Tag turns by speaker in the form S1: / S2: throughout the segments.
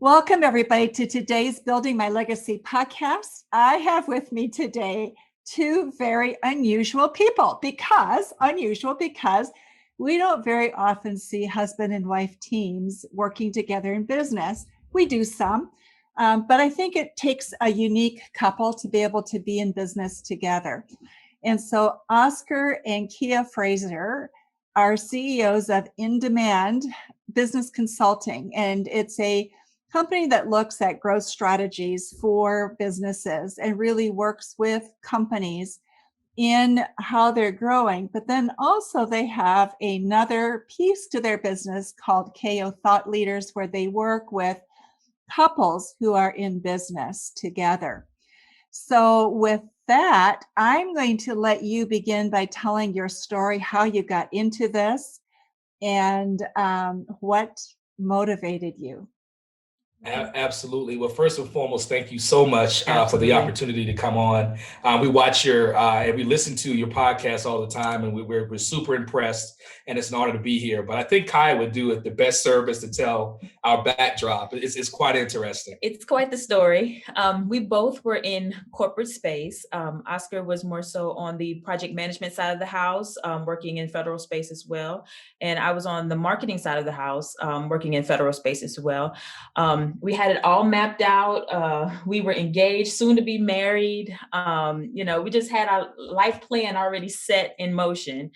S1: Welcome, everybody, to today's Building My Legacy podcast. I have with me today two very unusual people because we don't very often see husband and wife teams working together in business. We do some, but I think it takes a unique couple to be able to be in business together. And so Oscar and Kiya Frazier are CEOs of InDemand Business Consulting, and it's a company that looks at growth strategies for businesses and really works with companies in how they're growing. But then also they have another piece to their business called KO Thought Leaders, where they work with couples who are in business together. So with that, I'm going to let you begin by telling your story, how you got into this, and what motivated you.
S2: Absolutely. Well, first and foremost, thank you so much for the
S1: Absolutely.
S2: opportunity to come on. We watch your and we listen to your podcast all the time, and we're super impressed, and it's an honor to be here. But I think Kiya would do it the best service to tell our backdrop. It's quite interesting.
S3: It's quite the story. We both were in corporate space. Oscar was more so on the project management side of the house, working in federal space as well. And I was on the marketing side of the house, working in federal space as well. We had it all mapped out. We were engaged, soon to be married. We just had our life plan already set in motion.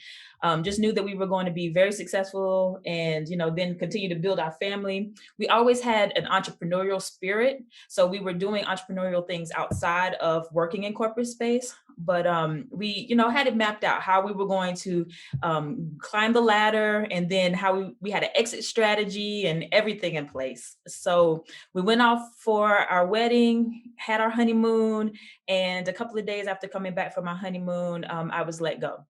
S3: Just knew that we were going to be very successful and, then continue to build our family. We always had an entrepreneurial spirit. So we were doing entrepreneurial things outside of working in corporate space. But we, had it mapped out how we were going to climb the ladder, and then how we had an exit strategy and everything in place. So we went off for our wedding, had our honeymoon, and a couple of days after coming back from our honeymoon, I was let go.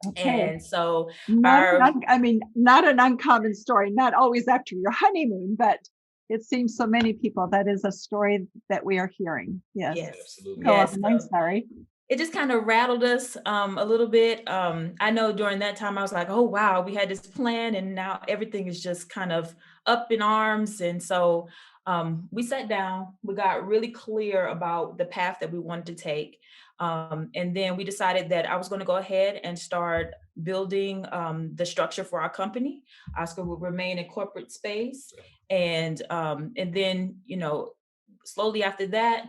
S1: Okay.
S3: And so
S1: not an uncommon story, not always after your honeymoon, but it seems so many people, that is a story that we are hearing. Yes.
S2: Absolutely.
S1: Yes. I'm sorry.
S3: It just kind of rattled us a little bit. I know during that time I was like, oh, wow, we had this plan and now everything is just kind of up in arms. And so we sat down, we got really clear about the path that we wanted to take. And then we decided that I was going to go ahead and start building the structure for our company. Oscar would remain in corporate space. And then, slowly after that,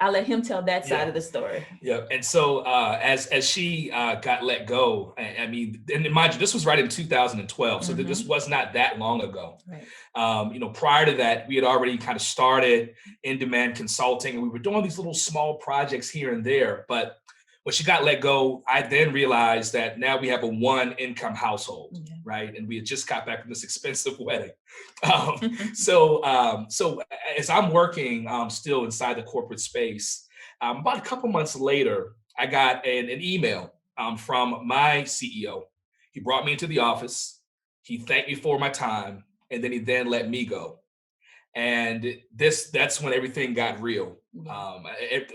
S3: I'll let him tell that side of the story.
S2: Yeah. And so as she got let go, and mind you, this was right in 2012. So this was not that long ago. Right. Prior to that, we had already kind of started InDemand Consulting, and we were doing these little small projects here and there. But when she got let go, I then realized that now we have a one income household, right? And we had just got back from this expensive wedding. So as I'm working still inside the corporate space, about a couple months later, I got an email from my CEO. He brought me into the office. He thanked me for my time, and then he let me go. And that's when everything got real.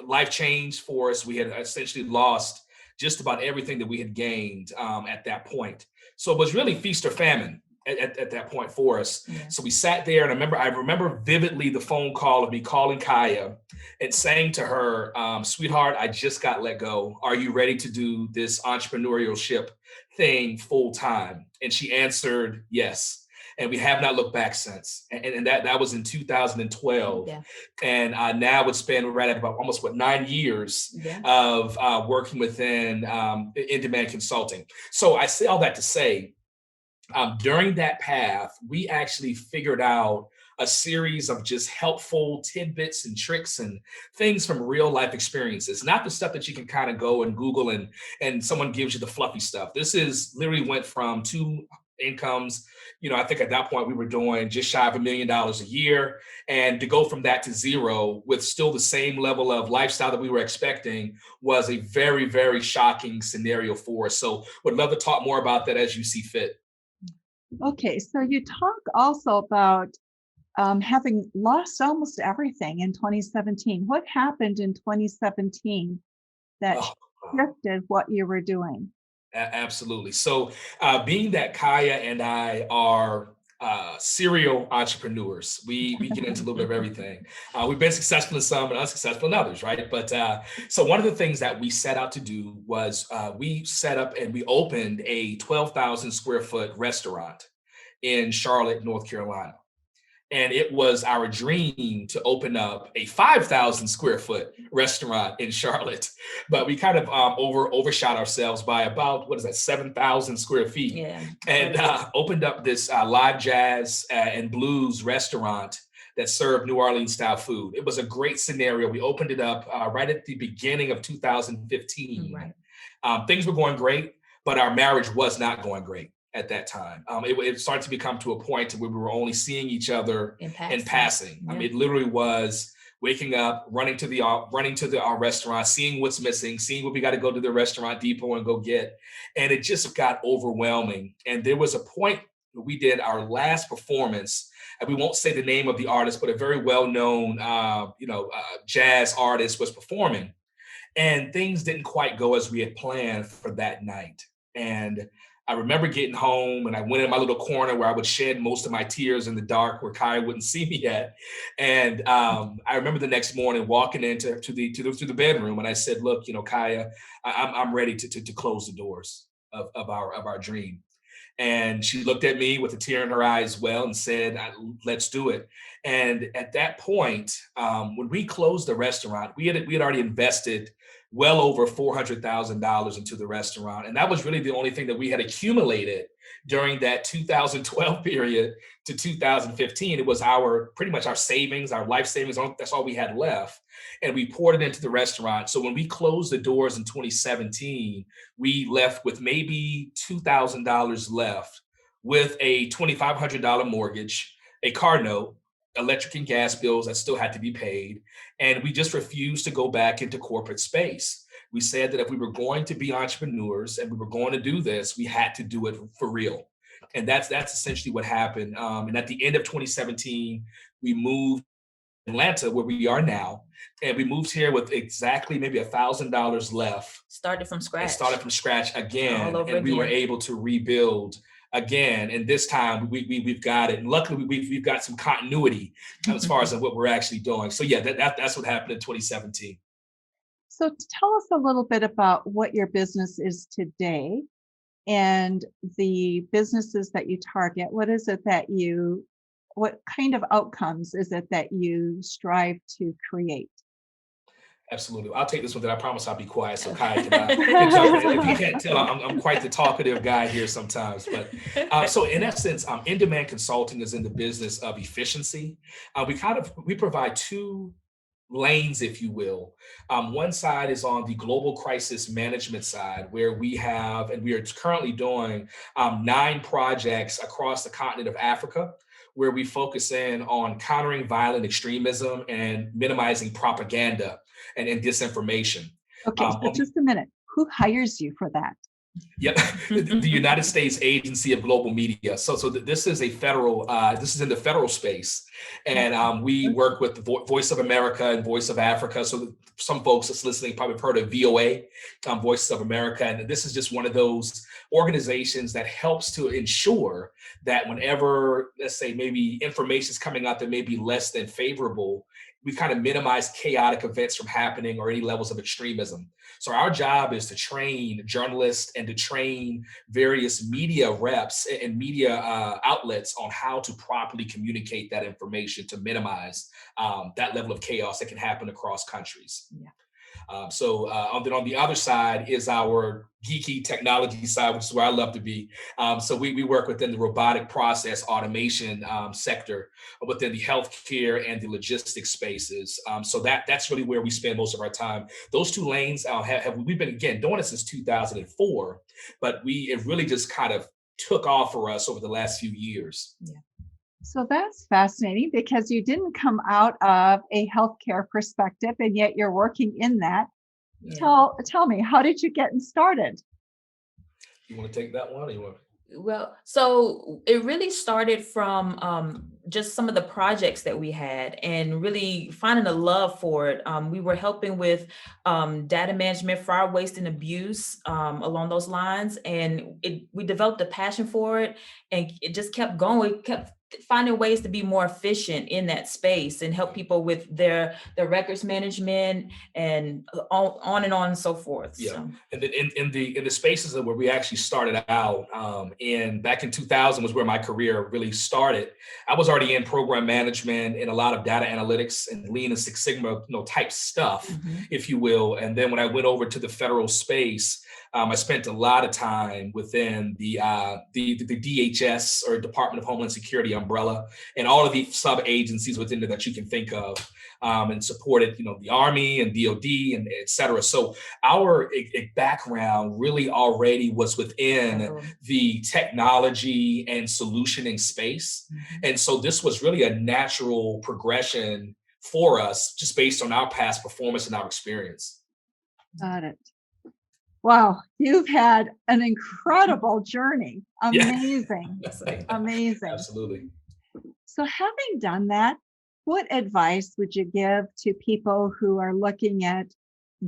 S2: Life changed for us. We had essentially lost just about everything that we had gained at that point. So it was really feast or famine at that point for us. Yeah. So we sat there, and I remember vividly the phone call of me calling Kiya and saying to her, sweetheart, I just got let go. Are you ready to do this entrepreneurship thing full time? And she answered yes. And we have not looked back since. And that was in 2012. Yeah. And now it's been right at about almost 9 years of working within InDemand Consulting. So I say all that to say, during that path, we actually figured out a series of just helpful tidbits and tricks and things from real life experiences, not the stuff that you can kind of go and Google and someone gives you the fluffy stuff. This is literally went from two incomes. I think at that point we were doing just shy of $1 million a year. And to go from that to zero with still the same level of lifestyle that we were expecting was a very, very shocking scenario for us. So would love to talk more about that as you see fit.
S1: Okay. So you talk also about having lost almost everything in 2017. What happened in 2017 that shifted what you were doing?
S2: Absolutely. So being that Kiya and I are serial entrepreneurs. We get into a little bit of everything. We've been successful in some and unsuccessful in others, right? But so one of the things that we set out to do was we set up and we opened a 12,000 square foot restaurant in Charlotte, North Carolina. And it was our dream to open up a 5,000 square foot restaurant in Charlotte, but we kind of overshot ourselves by about 7,000 square feet.
S3: Yeah.
S2: And opened up this live jazz and blues restaurant that served New Orleans style food. It was a great scenario. We opened it up right at the beginning of 2015.
S3: Right.
S2: Things were going great, but our marriage was not going great at that time. It started to become to a point where we were only seeing each other in passing.
S3: Yeah.
S2: It literally was waking up, running to our restaurant, seeing what's missing, seeing what we got to go to the restaurant depot and go get. And it just got overwhelming. And there was a point where we did our last performance, and we won't say the name of the artist, but a very well-known, jazz artist was performing. And things didn't quite go as we had planned for that night. And I remember getting home and I went in my little corner where I would shed most of my tears in the dark where Kiya wouldn't see me at. And I remember the next morning walking into the bedroom and I said, look, Kiya, I'm ready to close the doors of our dream. And she looked at me with a tear in her eye as well and said, let's do it. And at that point, when we closed the restaurant, we had already invested well over $400,000 into the restaurant. And that was really the only thing that we had accumulated during that 2012 period to 2015. It was pretty much our savings, our life savings. That's all we had left. And we poured it into the restaurant. So when we closed the doors in 2017, we left with maybe $2,000 left with a $2,500 mortgage, a car note, electric and gas bills that still had to be paid. And we just refused to go back into corporate space. We said that if we were going to be entrepreneurs and we were going to do this, we had to do it for real. And that's essentially what happened. And at the end of 2017, we moved to Atlanta, where we are now. And we moved here with exactly maybe $1,000 left.
S3: Started from scratch
S2: again. And we were able to rebuild again, and this time we've got it. And luckily we've got some continuity as far as what we're actually doing. So yeah, that's what happened in 2017.
S1: So tell us a little bit about what your business is today and the businesses that you target. What kind of outcomes is it that you strive to create?
S2: Absolutely. I'll take this one, then I promise I'll be quiet so Kiya can jump in. If you can't tell, I'm quite the talkative guy here sometimes. But so in essence, nDemand Consulting is in the business of efficiency. We provide two lanes, if you will. One side is on the global crisis management side, where we are currently doing 9 projects across the continent of Africa, where we focus in on countering violent extremism and minimizing propaganda and disinformation.
S1: Okay, so just a minute. Who hires you for that?
S2: Yep, the United States Agency of Global Media. So this is a federal. This is in the federal space, and we work with Voice of America and Voice of Africa. So some folks that's listening probably have heard of VOA, Voices of America, and this is just one of those organizations that helps to ensure that whenever, let's say, maybe information is coming out that may be less than favorable, we kind of minimize chaotic events from happening or any levels of extremism. So our job is to train journalists and to train various media reps and media outlets on how to properly communicate that information to minimize that level of chaos that can happen across countries.
S3: Yeah.
S2: Then on the other side is our geeky technology side, which is where I love to be. So we work within the robotic process automation sector, within the healthcare and the logistics spaces. So that's really where we spend most of our time. Those two lanes we've been, again, doing it since 2004, but it really just kind of took off for us over the last few years.
S3: Yeah.
S1: So that's fascinating because you didn't come out of a healthcare perspective, and yet you're working in that. Yeah. Tell me, how did you get started?
S2: You want to take that one, or you want?
S3: Well, so it really started from just some of the projects that we had and really finding a love for it. We were helping with data management, fraud, waste, and abuse along those lines. And we developed a passion for it, and it just kept going. We kept finding ways to be more efficient in that space and help people with their records management and on and so forth.
S2: Yeah,
S3: So.
S2: and then in the spaces where we actually started out, back in 2000 was where my career really started. I was already in program management and a lot of data analytics and Lean and Six Sigma, type stuff, if you will. And then when I went over to the federal space, I spent a lot of time within the DHS, or Department of Homeland Security umbrella, and all of the sub agencies within there that you can think of, and supported, the Army and DOD and et cetera. So our background really already was within the technology and solutioning space. And so this was really a natural progression for us, just based on our past performance and our experience.
S1: Got it. Wow, you've had an incredible journey. Amazing.
S2: Yeah.
S1: Amazing.
S2: Absolutely.
S1: So having done that, what advice would you give to people who are looking at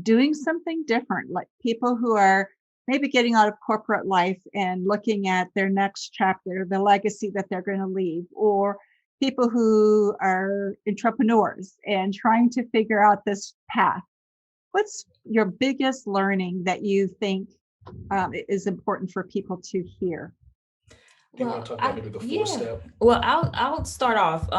S1: doing something different, like people who are maybe getting out of corporate life and looking at their next chapter, the legacy that they're going to leave, or people who are entrepreneurs and trying to figure out this path? What's your biggest learning that you think is important for people to hear?
S2: Do you want to talk about maybe the fourth step?
S3: Well, I'll start off.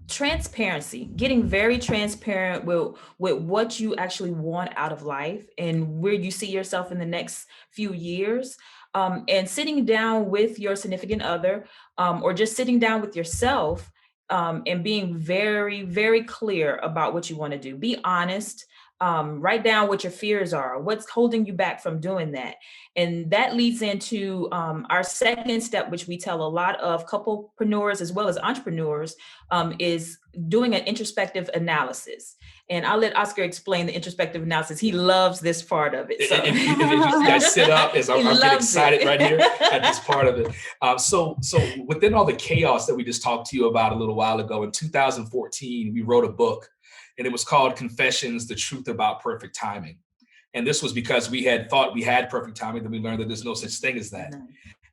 S3: Transparency, getting very transparent with what you actually want out of life and where you see yourself in the next few years. And sitting down with your significant other, or just sitting down with yourself, and being very, very clear about what you want to do. Be honest. Write down what your fears are, what's holding you back from doing that. And that leads into our second step, which we tell a lot of couple-preneurs as well as entrepreneurs, is doing an introspective analysis. And I'll let Oscar explain the introspective analysis. He loves this part of it. So.
S2: And you guys sit up as I'm getting excited right here at this part of it. So within all the chaos that we just talked to you about a little while ago, in 2014, we wrote a book. And it was called Confessions: The Truth About Perfect Timing. And this was because we had thought we had perfect timing, then we learned that there's no such thing as that.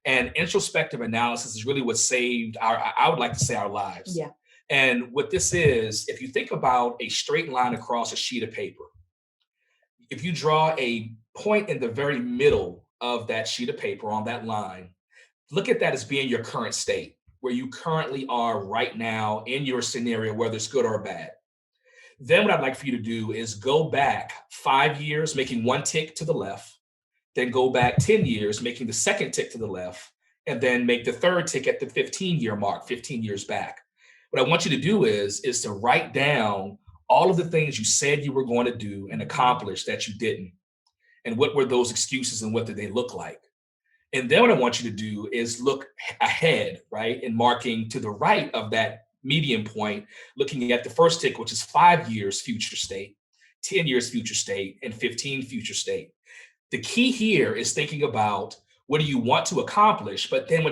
S2: And introspective analysis is really what saved I would like to say, our lives.
S3: Yeah.
S2: And what this is, if you think about a straight line across a sheet of paper, if you draw a point in the very middle of that sheet of paper on that line, look at that as being your current state, where you currently are right now in your scenario, whether it's good or bad. Then what I'd like for you to do is go back 5 years, making one tick to the left, then go back 10 years, making the second tick to the left, and then make the third tick at the 15-year mark, 15 years back. What I want you to do is to write down all of the things you said you were going to do and accomplish that you didn't. And what were those excuses and what did they look like? And then what I want you to do is look ahead, right? And marking to the right of that median point, looking at the first tick, which is 5 years future state, 10 years future state, and 15 future state. The key here is thinking about what do you want to accomplish, but then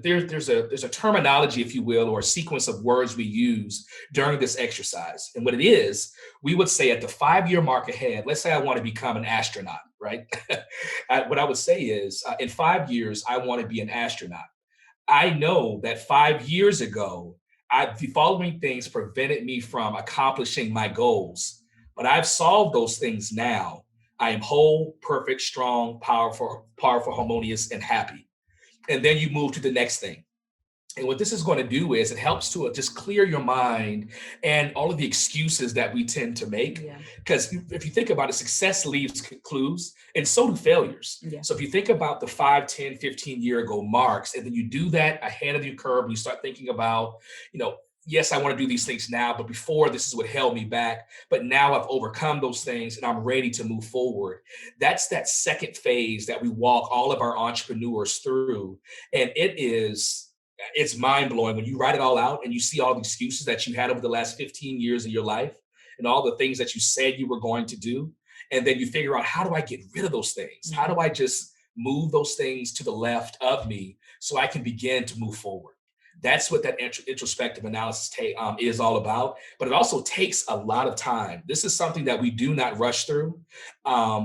S2: there's a terminology, if you will, or a sequence of words we use during this exercise. And what it is, we would say at the 5-year mark ahead, let's say I want to become an astronaut, right? What I would say is, in 5 years, I want to be an astronaut. I know that 5 years ago, the following things prevented me from accomplishing my goals, but I've solved those things now. I am whole, perfect, strong, powerful, harmonious, and happy. And then you move to the next thing. And what this is going to do is it helps to just clear your mind and all of the excuses that we tend to make. Because if you think about it, success leaves clues, and so do failures. So if you think about the 5, 10, 15-year ago marks, and then you do that ahead of your curve, and you start thinking about, yes, I want to do these things now, but before this is what held me back. But now I've overcome those things and I'm ready to move forward. That's that second phase that we walk all of our entrepreneurs through. And it's mind-blowing when you write it all out and you see all the excuses that you had over the last 15 years of your life and all the things that you said you were going to do. And then you figure out, how do I get rid of those things? How do I just move those things to the left of me so I can begin to move forward? That's what that introspective analysis is all about. But it also takes a lot of time. This is something that we do not rush through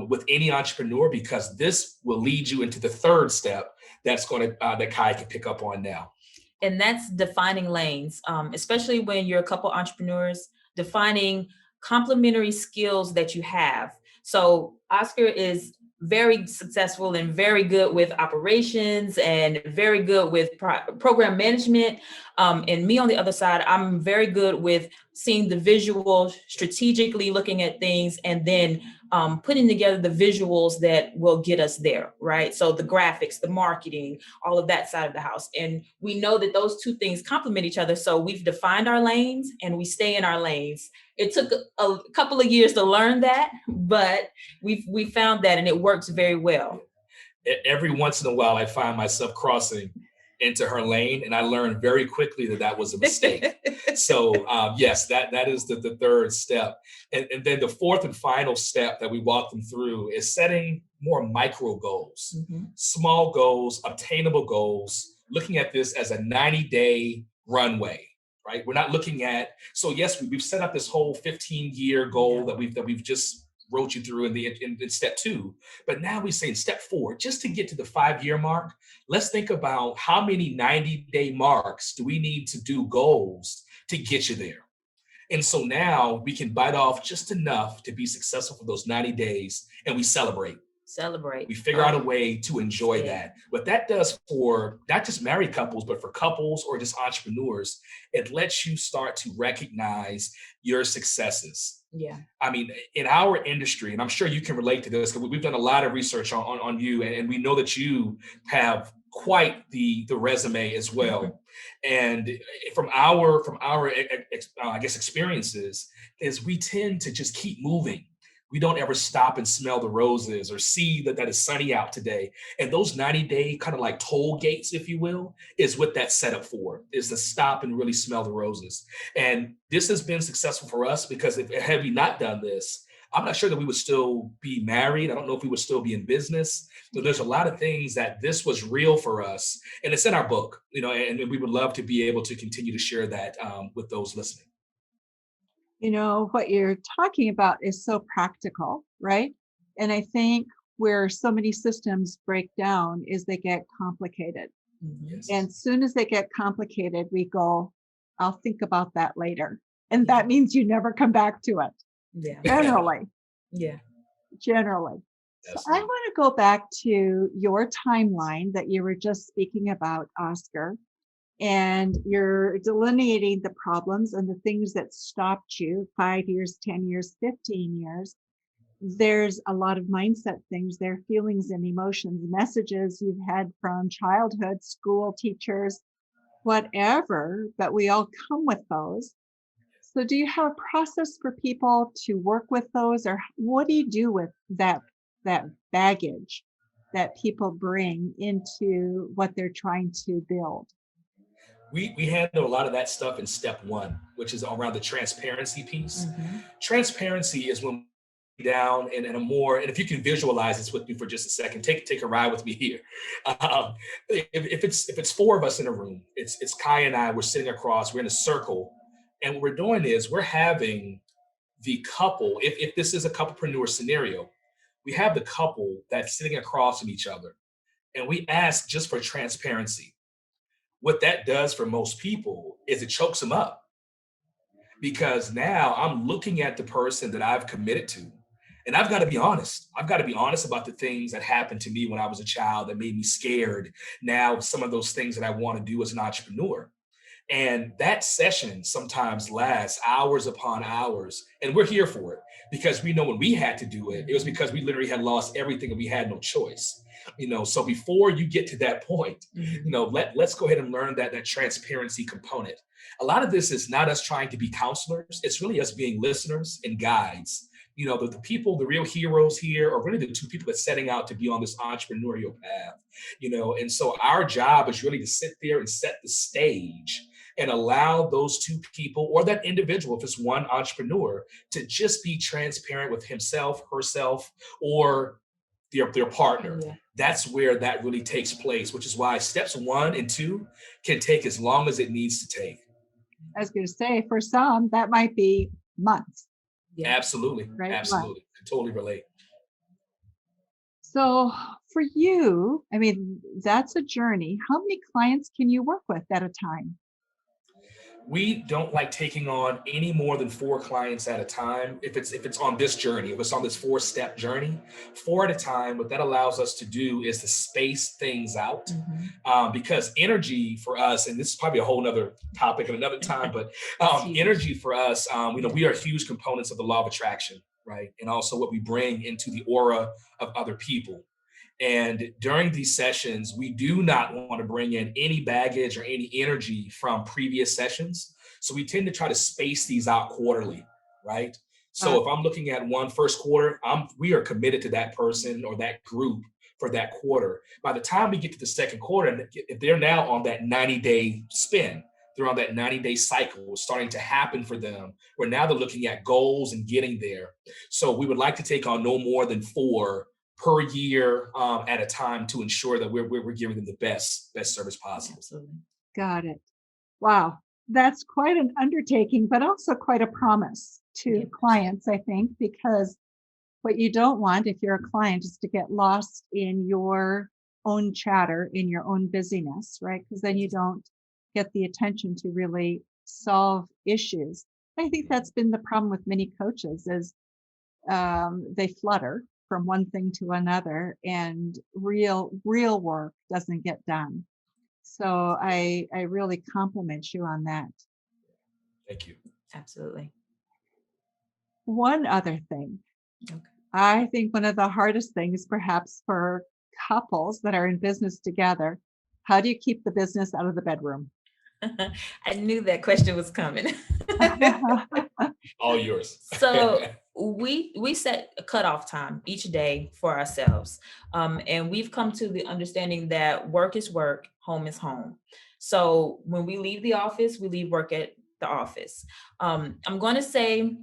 S2: with any entrepreneur, because this will lead you into the third step that's going to that Kiya can pick up on now.
S3: And that's defining lanes, especially when you're a couple entrepreneurs, defining complementary skills that you have. So Oscar is very successful and very good with operations and very good with program management. And me on the other side, I'm very good with seeing the visual, strategically looking at things, and then putting together the visuals that will get us there, right? So the graphics, the marketing, all of that side of the house. And we know that those two things complement each other. So we've defined our lanes and we stay in our lanes. It took a couple of years to learn that, but we found that, and it works very well.
S2: Every once in a while, I find myself crossing into her lane, and I learned very quickly that was a mistake. So yes, that is the third step. And then the fourth and final step that we walk them through is setting more micro goals, small goals, obtainable goals, looking at this as a 90-day runway. Right? We're not looking at, so yes, we've set up this whole 15-year goal that we've just wrote you through in step 2. But now we say in step 4, just to get to the 5-year mark, let's think about how many 90-day marks do we need to do goals to get you there. And so now we can bite off just enough to be successful for those 90 days, and we celebrate. We figure out a way to enjoy that. What that does for not just married couples, but for couples or just entrepreneurs, it lets you start to recognize your successes.
S3: Yeah.
S2: I mean, in our industry, and I'm sure you can relate to this, because we've done a lot of research on you, and we know that you have quite the resume as well. And from our I guess experiences, is we tend to just keep moving. We don't ever stop and smell the roses or see that it's sunny out today. And those 90-day kind of like toll gates, if you will, is what that's set up for, is to stop and really smell the roses. And this has been successful for us, because had we not done this, I'm not sure that we would still be married. I don't know if we would still be in business. So there's a lot of things that this was real for us, and it's in our book, and we would love to be able to continue to share that with those listening.
S1: What you're talking about is so practical, right? And I think where so many systems break down is they get complicated.
S2: Yes.
S1: And as soon as they get complicated, we go, I'll think about that later. And that means you never come back to it.
S3: Yeah.
S1: Generally.
S2: Absolutely.
S1: So I want to go back to your timeline that you were just speaking about, Oscar. And you're delineating the problems and the things that stopped you 5 years, 10 years, 15 years. There's a lot of mindset things there, feelings and emotions, messages you've had from childhood, school, teachers, whatever, but we all come with those. So do you have a process for people to work with those, or what do you do with that baggage that people bring into what they're trying to build?
S2: We handle a lot of that stuff in step 1, which is around the transparency piece. Transparency is when we down in a more, and if you can visualize this with me for just a second, take a ride with me here. If it's 4 of us in a room, it's Kiya and I, we're sitting across, we're in a circle, and what we're doing is we're having the couple, if this is a couple-preneur scenario, we have the couple that's sitting across from each other, and we ask just for transparency. What that does for most people is it chokes them up, because now I'm looking at the person that I've committed to, and I've got to be honest. I've got to be honest about the things that happened to me when I was a child that made me scared. Now, some of those things that I want to do as an entrepreneur. And that session sometimes lasts hours upon hours, and we're here for it because we know when we had to do it, it was because we literally had lost everything and we had no choice. So before you get to that point, let's go ahead and learn that transparency component. A lot of this is not us trying to be counselors. It's really us being listeners and guides. The people, the real heroes here are really the 2 people that's setting out to be on this entrepreneurial path, and so our job is really to sit there and set the stage and allow those 2 people, or that individual, if it's one entrepreneur, to just be transparent with himself, herself, or their partner.
S3: Yeah.
S2: That's where that really takes place, which is why steps 1 and 2 can take as long as it needs to take.
S1: I was going to say, for some, that might be months.
S3: Yeah.
S2: Absolutely.
S1: Right.
S2: Absolutely. I totally relate.
S1: So for you, I mean, that's a journey. How many clients can you work with at a time?
S2: We don't like taking on any more than 4 clients at a time. If it's on this journey, if it's on this 4-step journey, 4 at a time, what that allows us to do is to space things out. Because energy for us, and this is probably a whole nother topic at another time, but energy for us, we are huge components of the law of attraction, right? And also what we bring into the aura of other people. And during these sessions, we do not want to bring in any baggage or any energy from previous sessions. So we tend to try to space these out quarterly, right? So if I'm looking at one first quarter, we are committed to that person or that group for that quarter. By the time we get to the second quarter, if they're now on that 90-day spin, they're on that 90-day cycle starting to happen for them, where now they're looking at goals and getting there. So we would like to take on no more than 4 per year at a time to ensure that we're giving them the best service possible.
S3: Absolutely.
S1: Got it. Wow. That's quite an undertaking, but also quite a promise to clients, I think, because what you don't want if you're a client is to get lost in your own chatter, in your own busyness, right? Because then you don't get the attention to really solve issues. I think that's been the problem with many coaches is they flutter from one thing to another and real work doesn't get done. So I really compliment you on that.
S2: Thank you.
S3: Absolutely.
S1: One other thing.
S3: Okay.
S1: I think one of the hardest things perhaps for couples that are in business together, how do you keep the business out of the bedroom?
S3: I knew that question was coming.
S2: All yours.
S3: So we set a cutoff time each day for ourselves. And we've come to the understanding that work is work, home is home. So when we leave the office, we leave work at the office. I'm going to say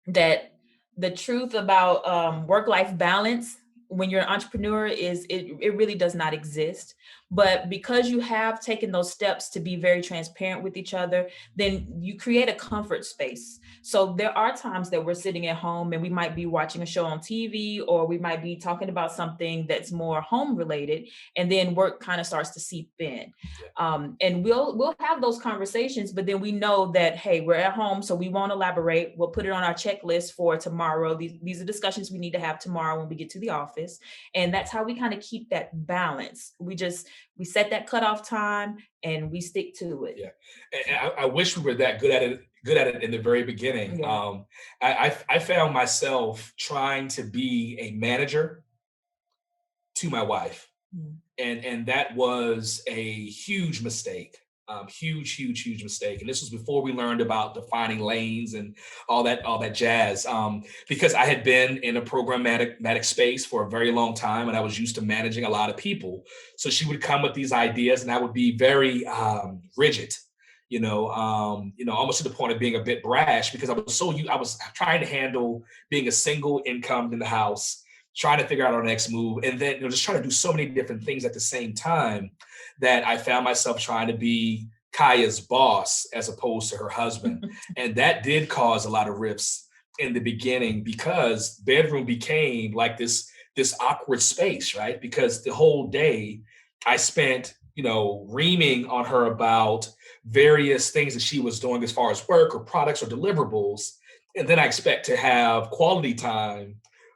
S3: that the truth about work-life balance when you're an entrepreneur is it really does not exist. But because you have taken those steps to be very transparent with each other, then you create a comfort space. So there are times that we're sitting at home and we might be watching a show on TV, or we might be talking about something that's more home related, and then work kind of starts to seep in. And we'll have those conversations, but then we know that, hey, we're at home, so we won't elaborate. We'll put it on our checklist for tomorrow. These are discussions we need to have tomorrow when we get to the office. And that's how we kind of keep that balance. We set that cutoff time and we stick to it.
S2: Yeah. And I wish we were that good at it in the very beginning.
S3: Yeah.
S2: I found myself trying to be a manager to my wife. And that was a huge mistake. Huge mistake. And this was before we learned about defining lanes and all that jazz. Because I had been in a programmatic space for a very long time, and I was used to managing a lot of people. So she would come with these ideas, and I would be very rigid, almost to the point of being a bit brash, because I was trying to handle being a single income in the house, trying to figure out our next move, and then just trying to do so many different things at the same time that I found myself trying to be Kiya's boss as opposed to her husband. And that did cause a lot of rifts in the beginning, because bedroom became like this awkward space, right? Because the whole day I spent, reaming on her about various things that she was doing as far as work or products or deliverables. And then I expect to have quality time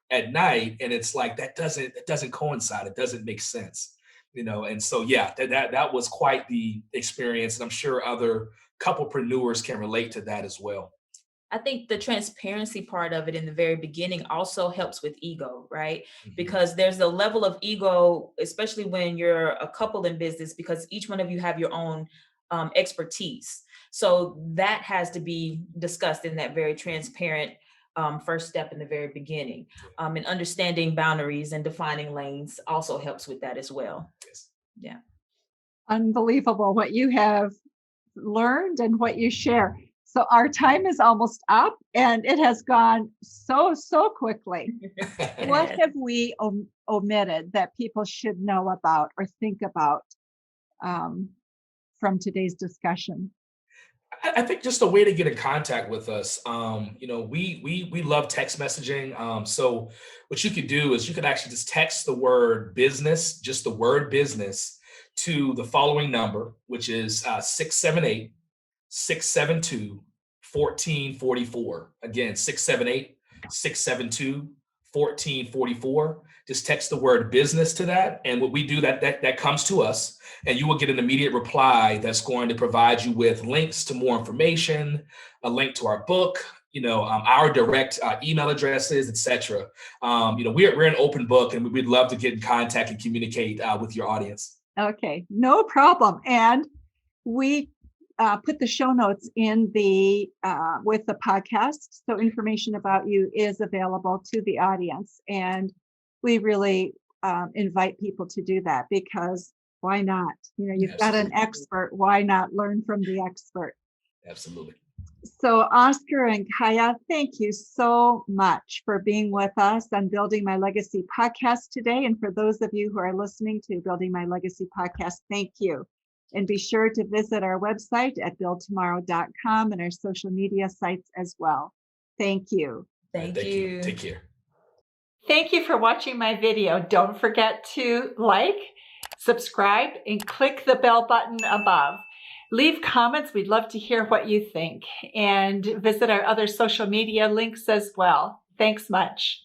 S2: at night, and it's like that doesn't coincide. It doesn't make sense, And so that was quite the experience, and I'm sure other couple-preneurs can relate to that as well.
S3: I think the transparency part of it in the very beginning also helps with ego, right? Because there's a level of ego, especially when you're a couple in business, because each one of you have your own expertise. So that has to be discussed in that very transparent first step in the very beginning. And understanding boundaries and defining lanes also helps with that as well. Yeah.
S1: Unbelievable what you have learned and what you share. So our time is almost up, and it has gone so quickly. What have we omitted that people should know about or think about from today's discussion?
S2: I think just a way to get in contact with us. We love text messaging. So what you could do is you could actually just text the word business, just the word business, to the following number, which is 678 672 1444. Again, 678 672 1444. Just text the word business to that. And what we do, that comes to us, and you will get an immediate reply that's going to provide you with links to more information, a link to our book, our direct email addresses, etc. We're an open book, and we'd love to get in contact and communicate with your audience.
S1: Okay, no problem. And we put the show notes in the with the podcast, so information about you is available to the audience, and we really invite people to do that, because why not? You've got an expert. Why not learn from the expert?
S2: Absolutely.
S1: So Oscar and Kiya, thank you so much for being with us on Building My Legacy podcast today. And for those of you who are listening to Building My Legacy podcast, thank you. And be sure to visit our website at buildtomorrow.com and our social media sites as well. Thank you.
S3: Thank you.
S2: Take care.
S1: Thank you for watching my video. Don't forget to like, subscribe, and click the bell button above. Leave comments. We'd love to hear what you think. And visit our other social media links as well. Thanks much.